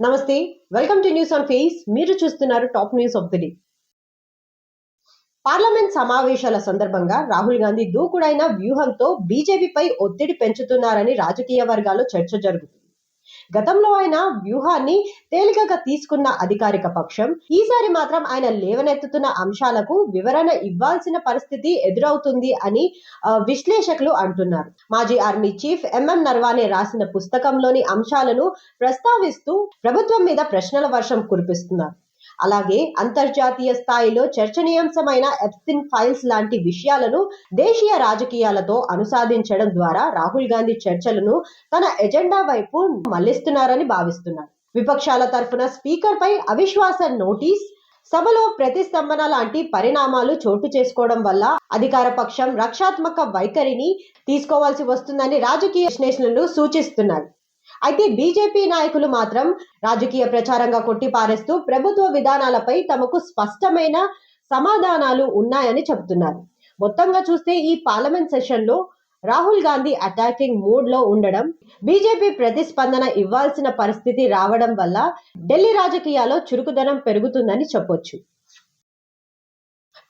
నమస్తే, welcome to news on face. మీరు చూస్తున్నారు top news of the day. Parliament సమావేశాల సందర్భంగా రాహుల్ గాంధీ దూకుడైన వ్యూహంతో బీజేపీపై ఒత్తిడి పెంచుతున్నారని రాజకీయ వర్గాల్లో చర్చ జరుగుతుంది. గతంలో ఆయన వ్యూహాన్ని తేలికగా తీసుకున్న అధికారిక పక్షం ఈసారి మాత్రం ఆయన లేవనెత్తుతున్న అంశాలకు వివరణ ఇవ్వాల్సిన పరిస్థితి ఎదురవుతుంది అని విశ్లేషకులు అంటున్నారు. మాజీ ఆర్మీ చీఫ్ ఎంఎం నర్వానే రాసిన పుస్తకంలోని అంశాలను ప్రస్తావిస్తూ ప్రభుత్వం మీద ప్రశ్నల వర్షం కురిపిస్తున్నారు. అలాగే అంతర్జాతీయ స్థాయిలో చర్చనీయాంశమైన ఎప్స్టీన్ ఫైల్స్ లాంటి విషయాలను దేశీయ రాజకీయాలతో అనుసాదించడం ద్వారా రాహుల్ గాంధీ చర్చలను తన ఎజెండా వైపు మళ్లిస్తున్నారని భావిస్తున్నారు. విపక్షాల తరఫున స్పీకర్ పై అవిశ్వాస నోటీస్, సభలో ప్రతిస్తంభన లాంటి పరిణామాలు చోటు చేసుకోవడం వల్ల అధికార పక్షం రక్షాత్మక వైఖరిని తీసుకోవాల్సి వస్తుందని రాజకీయ విశ్లేషణలు సూచిస్తున్నారు. అయితే బీజేపీ నాయకులు మాత్రం రాజకీయ ప్రచారంగా కొట్టిపారేస్తూ ప్రభుత్వ విధానాలపై తమకు స్పష్టమైన సమాధానాలు ఉన్నాయని చెబుతున్నారు. మొత్తంగా చూస్తే ఈ పార్లమెంట్ సెషన్ లో రాహుల్ గాంధీ అటాకింగ్ మూడ్ లో ఉండడం, బీజేపీ ప్రతిస్పందన ఇవ్వాల్సిన పరిస్థితి రావడం వల్ల ఢిల్లీ రాజకీయాల్లో చురుకుదనం పెరుగుతుందని చెప్పొచ్చు.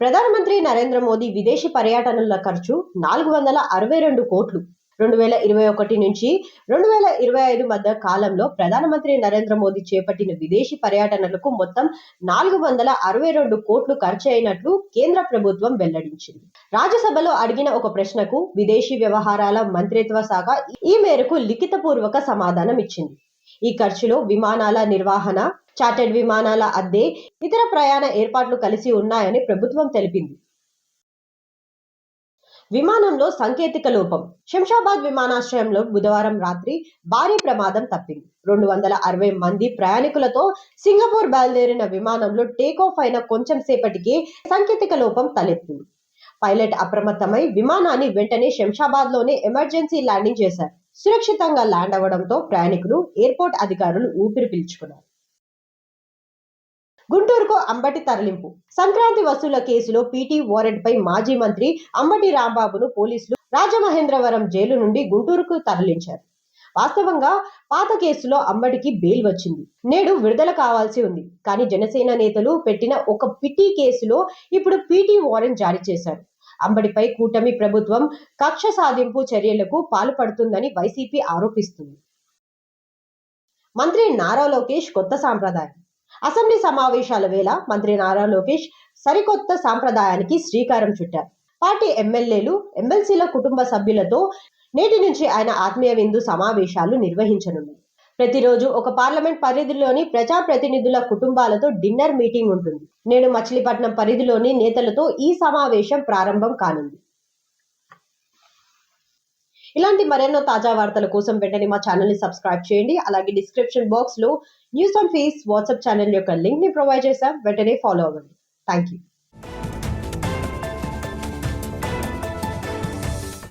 ప్రధానమంత్రి నరేంద్ర మోదీ విదేశీ పర్యటనల ఖర్చు 462 కోట్లు. 2021 నుంచి 2025 మధ్య కాలంలో ప్రధానమంత్రి నరేంద్ర మోదీ చేపట్టిన విదేశీ పర్యటనలకు మొత్తం 462 కోట్లు ఖర్చు అయినట్లు కేంద్ర ప్రభుత్వం వెల్లడించింది. రాజ్యసభలో అడిగిన ఒక ప్రశ్నకు విదేశీ వ్యవహారాల మంత్రిత్వ శాఖ ఈ మేరకు లిఖితపూర్వక సమాధానం ఇచ్చింది. ఈ ఖర్చులో విమానాల నిర్వహణ, చార్టర్డ్ విమానాల అద్దె, ఇతర ప్రయాణ ఏర్పాట్లు కలిసి ఉన్నాయని ప్రభుత్వం తెలిపింది. విమానంలో సాంకేతిక లోపం. శంషాబాద్ విమానాశ్రయంలో బుధవారం రాత్రి భారీ ప్రమాదం తప్పింది. 260 మంది ప్రయాణికులతో సింగపూర్ బయలుదేరిన విమానంలో టేకాఫ్ అయిన కొంచెం సేపటికే సాంకేతిక లోపం తలెత్తింది. పైలట్ అప్రమత్తమై విమానాన్ని వెంటనే శంషాబాద్ లోనే ఎమర్జెన్సీ ల్యాండింగ్ చేశారు. సురక్షితంగా ల్యాండ్ అవ్వడంతో ప్రయాణికులు, ఎయిర్పోర్ట్ అధికారులు ఊపిరి పీల్చుకున్నారు. గుంటూరుకు అంబటి తరలింపు. సంక్రాంతి వసూళ్ల కేసులో పీటీ వారెంట్ పై మాజీ మంత్రి అంబటి రాంబాబును పోలీసులు రాజమహేంద్రవరం జైలు నుండి గుంటూరుకు తరలించారు. వాస్తవంగా పాత కేసులో అంబటికి బెయిల్ వచ్చింది. నేడు విడుదల కావాల్సి ఉంది. కానీ జనసేన నేతలు పెట్టిన ఒక పిటి కేసులో ఇప్పుడు పీటీ వారెంట్ జారీ చేశారు. అంబటిపై కూటమి ప్రభుత్వం కక్ష సాధింపు చర్యలకు పాల్పడుతుందని వైసీపీ ఆరోపిస్తుంది. మంత్రి నారా లోకేష్ కొత్త సాంప్రదాయం. అసెంబ్లీ సమావేశాల వేళ మంత్రి నారా లోకేష్ సరికొత్త సాంప్రదాయానికి శ్రీకారం చుట్టారు. పార్టీ ఎమ్మెల్యేలు, ఎమ్మెల్సీల కుటుంబ సభ్యులతో నేటి నుంచి ఆయన ఆత్మీయ విందు సమావేశాలు నిర్వహించనున్నారు. ప్రతిరోజు ఒక పార్లమెంట్ పరిధిలోని ప్రజాప్రతినిధుల కుటుంబాలతో డిన్నర్ మీటింగ్ ఉంటుంది. నేడు మచిలీపట్నం పరిధిలోని నేతలతో ఈ సమావేశం ప్రారంభం కానుంది. ఇలాంటి మరెన్నో తాజా వార్తల కోసం వెంటనే మా ఛానల్ ని సబ్స్క్రైబ్ చేయండి. అలాగే డిస్క్రిప్షన్ బాక్స్ లో news on face WhatsApp channel యొక్క లింక్ ని ప్రొవైడ్ చేశాం. వెంటనే ఫాలో అవ్వండి. Thank you.